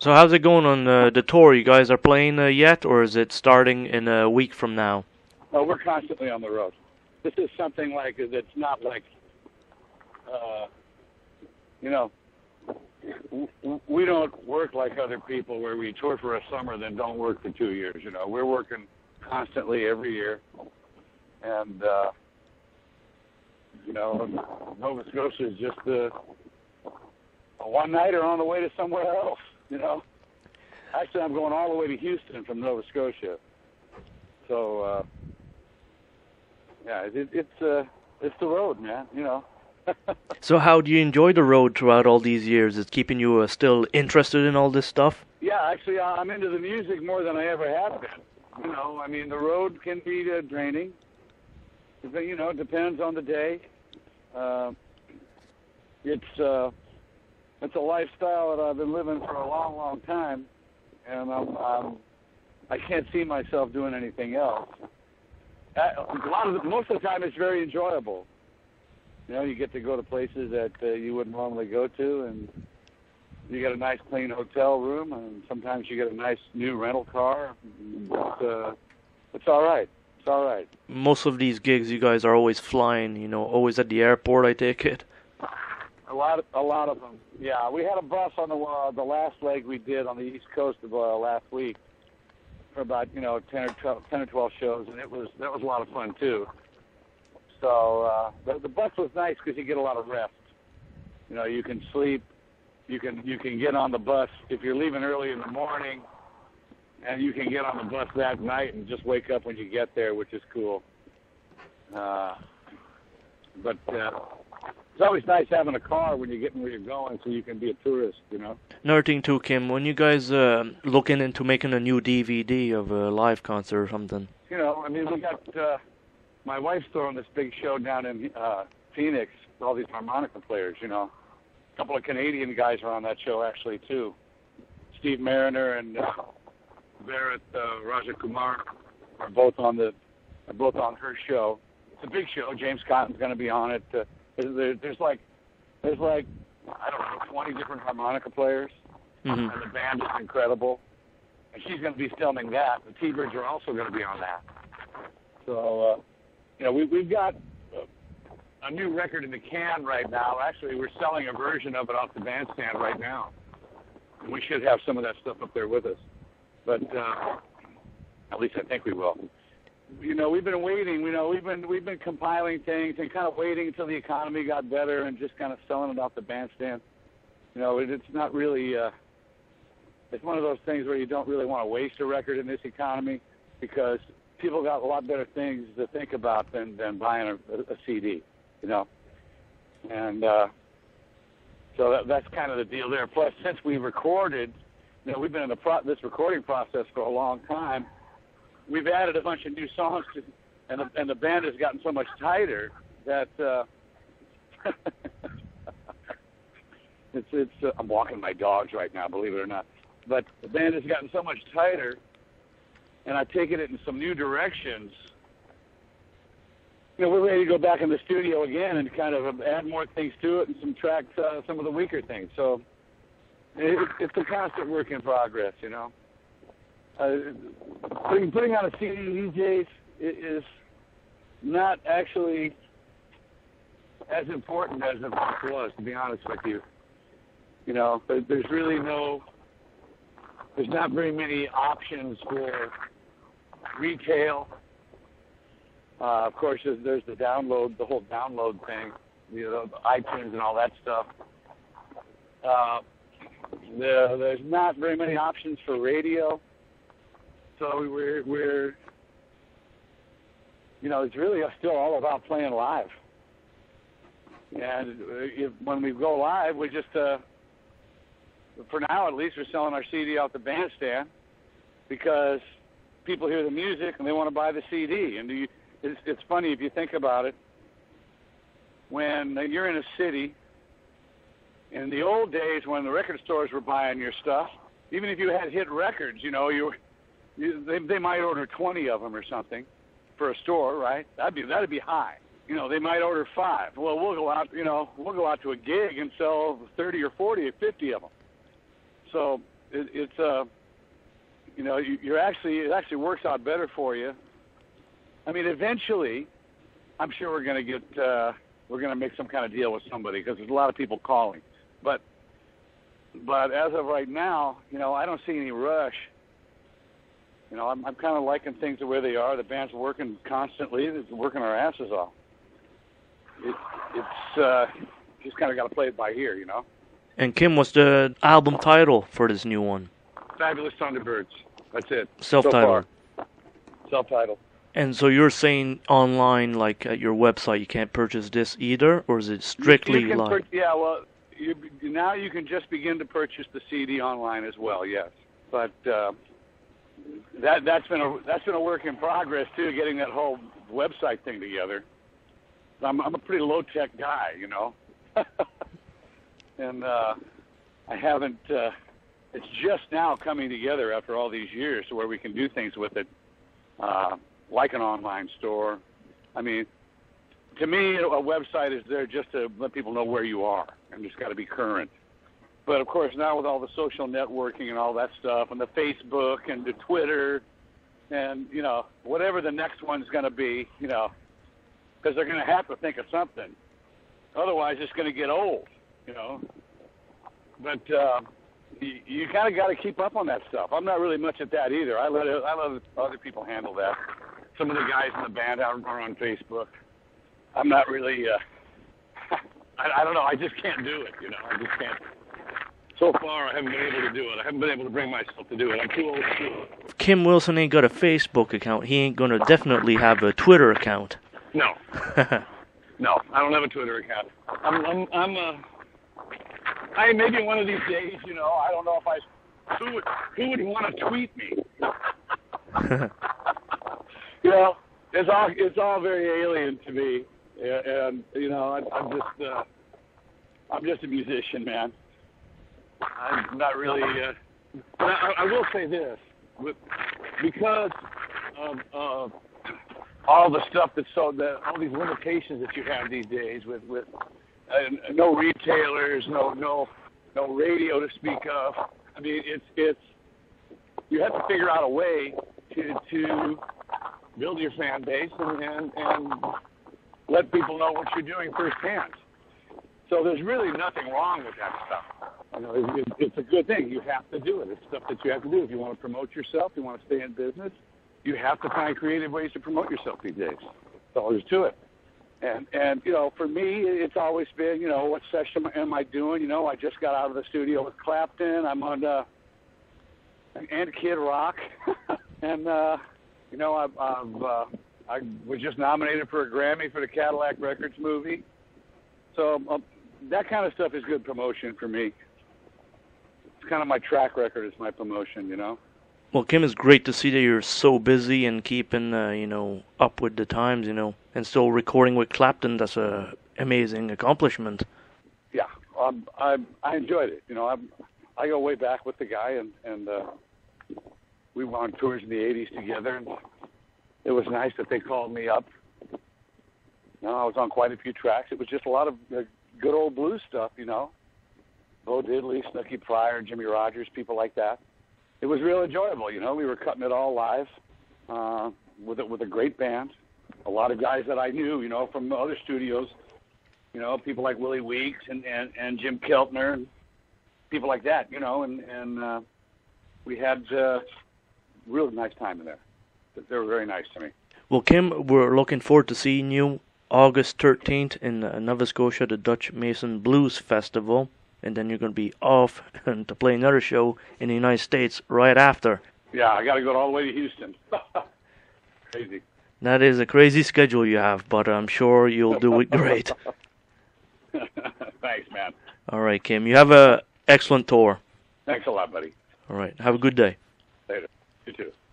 So how's it going on the tour? You guys are playing yet, or is it starting in a week from now? Oh, we're constantly on the road. This is something like that's not like, you know, we don't work like other people where we tour for a summer then don't work for 2 years. You know, we're working constantly every year, and you know, Nova Scotia is just a one-nighter on the way to somewhere else. You know, actually, I'm going all the way to Houston from Nova Scotia. So, yeah, it's the road, man. You know. So how do you enjoy the road throughout all these years? Is it keeping you still interested in all this stuff? Yeah, actually, I'm into the music more than I ever have been. You know, I mean, the road can be draining. You know, it depends on the day. It's a lifestyle that I've been living for a long, long time, and I can't see myself doing anything else. Most of the time, it's very enjoyable. You know, you get to go to places that you wouldn't normally go to, and you get a nice, clean hotel room, and sometimes you get a nice new rental car. It's all right. It's all right. Most of these gigs, you guys are always flying. You know, always at the airport, I take it. A lot of them. Yeah, we had a bus on the last leg we did on the East Coast of last week for about 10 or 12 shows, and that was a lot of fun too. So the bus was nice because you get a lot of rest. You know, you can sleep, you can get on the bus if you're leaving early in the morning, and you can get on the bus that night and just wake up when you get there, which is cool. But it's always nice having a car when you're getting where you're going, so you can be a tourist. You know. Another thing too, Kim, when you guys looking into making a new DVD of a live concert or something? You know, I mean, we got. My wife's throwing this big show down in Phoenix with all these harmonica players, you know. A couple of Canadian guys are on that show, actually, too. Steve Mariner and Bharat Rajakumar are both on her show. It's a big show. James Cotton's going to be on it. There's like I don't know, 20 different harmonica players, and the band is incredible. And she's going to be filming that. The T-Birds are also going to be on that. So. You know, we've got a new record in the can right now. Actually, we're selling a version of it off the bandstand right now. We should have some of that stuff up there with us. But at least I think we will. You know, we've been waiting. You know, we've been compiling things and kind of waiting until the economy got better and just kind of selling it off the bandstand. You know, it's not really. It's one of those things where you don't really want to waste a record in this economy because people got a lot better things to think about than buying a CD, you know. And so that's kind of the deal there. Plus, since we recorded, you know, we've been in this recording process for a long time. We've added a bunch of new songs, and the band has gotten so much tighter that it's. I'm walking my dogs right now, believe it or not. But the band has gotten so much tighter. And I've taken it in some new directions. You know, we're ready to go back in the studio again and kind of add more things to it and subtract some of the weaker things. So it's a constant work in progress, you know. Putting on a CD these days is not actually as important as it once was, to be honest with you. You know, there's not very many options for retail. Of course, there's the whole download thing, you know, iTunes and all that stuff. There's not very many options for radio, so we're you know, it's really still all about playing live. And when we go live, we just for now at least, we're selling our CD out the bandstand because people hear the music and they want to buy the CD. And it's funny if you think about it. When you're in a city, in the old days when the record stores were buying your stuff, even if you had hit records, you know, they might order 20 of them or something for a store, right? That'd be high. You know, they might order 5. Well, we'll go out to a gig and sell 30 or 40 or 50 of them. So it's you know, it actually works out better for you. I mean, eventually, I'm sure we're going to make some kind of deal with somebody because there's a lot of people calling. But as of right now, you know, I don't see any rush. You know, I'm kind of liking things the way they are. The band's working constantly. It's working our asses off. It's just kind of got to play it by ear, you know. And Kim, what's the album title for this new one? Fabulous Thunderbirds. That's it. Self-titled. So self-titled. And so you're saying online, like at your website, you can't purchase this either, or is it strictly live? Yeah, well, now you can just begin to purchase the CD online as well. Yes, but that's been a work in progress too, getting that whole website thing together. I'm a pretty low tech guy, you know, and I haven't. It's just now coming together after all these years to where we can do things with it, like an online store. I mean, to me, a website is there just to let people know where you are, and it's got to be current. But of course, now with all the social networking and all that stuff, and the Facebook and the Twitter, and you know, whatever the next one's going to be, you know, because they're going to have to think of something. Otherwise, it's going to get old, you know. But you kind of got to keep up on that stuff. I'm not really much at that either. I let other people handle that. Some of the guys in the band are on Facebook. I'm not really. I don't know. I just can't do it. You know, I just can't. So far, I haven't been able to do it. I haven't been able to bring myself to do it. I'm too old to do it. If Kim Wilson ain't got a Facebook account, he ain't gonna definitely have a Twitter account. No. No, I don't have a Twitter account. I maybe one of these days, you know, I don't know if who would want to tweet me? You know, it's all very alien to me, and you know, I'm just a musician, man. I'm not really. But I will say this, because of all the stuff all these limitations that you have these days with no retailers, no radio to speak of. I mean, it's you have to figure out a way to build your fan base and let people know what you're doing firsthand. So there's really nothing wrong with that stuff. You know, it's a good thing. You have to do it. It's stuff that you have to do if you want to promote yourself. You want to stay in business. You have to find creative ways to promote yourself these days. That's all there's to it. And you know, for me, it's always been, you know, what session am I doing? You know, I just got out of the studio with Clapton. I'm on and Kid Rock, and you know, I was just nominated for a Grammy for the Cadillac Records movie. So that kind of stuff is good promotion for me. It's kind of my track record is my promotion, you know. Well, Kim, it's great to see that you're so busy and keeping, you know, up with the times, you know, and still recording with Clapton. That's a amazing accomplishment. Yeah, I enjoyed it. You know, I go way back with the guy, and we went on tours in the '80s together, and it was nice that they called me up. You know, I was on quite a few tracks. It was just a lot of good old blues stuff, you know. Bo Diddley, Snooky Pryor, Jimmy Rogers, people like that. It was real enjoyable, you know. We were cutting it all live with a great band. A lot of guys that I knew, you know, from other studios. You know, people like Willie Weeks and Jim Keltner, and people like that, you know. And we had real nice time in there. They were very nice to me. Well, Kim, we're looking forward to seeing you August 13th in Nova Scotia, the Dutch Mason Blues Festival. And then you're going to be off to play another show in the United States right after. Yeah, I got to go all the way to Houston. Crazy. That is a crazy schedule you have, but I'm sure you'll do it great. Thanks, man. All right, Kim. You have an excellent tour. Thanks a lot, buddy. All right. Have a good day. Later. You too.